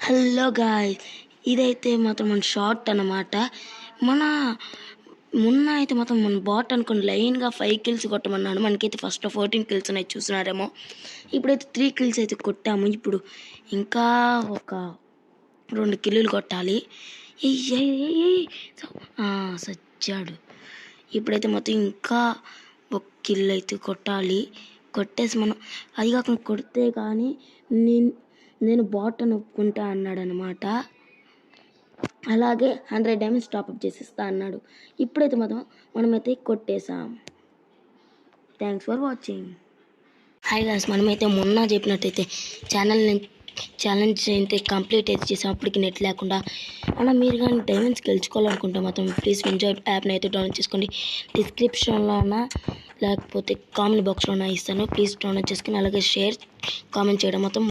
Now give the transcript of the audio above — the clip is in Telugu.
హలో గాయ్స్, ఇదైతే మాత్రం మన షార్ట్ అన్నమాట. మన మొన్న అయితే మాత్రం మన బాట్ అనుకుని లైన్గా 5 కిల్స్ కొట్టమన్నాడు. మనకైతే ఫస్ట్ 14 కిల్స్ ఉన్నాయి, చూస్తున్నారేమో. ఇప్పుడైతే 3 కిల్స్ అయితే కొట్టాము. ఇప్పుడు ఇంకా ఒక 2 కిల్లులు కొట్టాలి. సచ్చాడు. ఇప్పుడైతే మొత్తం ఇంకా ఒక కిల్ అయితే కొట్టాలి. కొట్టేసి మనం అది కాకుండా కొడితే కానీ నేను బాట్ అని ఒప్పుకుంటా అన్నాడు అనమాట. అలాగే 100 డైమండ్స్ టాప్అప్ చేసిస్తా అన్నాడు. ఇప్పుడైతే మాత్రం మనమైతే కొట్టేసాం. Thanks for watching. Hi guys, మనమైతే మొన్న చెప్పినట్టయితే ఛాలెంజ్ అయితే కంప్లీట్ అయితే చేసాం. అప్పటికి నెట్ లేకుండా. అలా మీరు కానీ డైమండ్స్ గెలుచుకోవాలనుకుంటే మాత్రం ప్లీజ్ వింజాయ్ యాప్ని అయితే డౌన్లోడ్ చేసుకోండి. డిస్క్రిప్షన్లో లేకపోతే కామెంట్ బాక్స్లో ఇస్తాను. ప్లీజ్ డౌన్లోడ్ చేసుకుని అలాగే షేర్ కామెంట్ చేయడం మొత్తం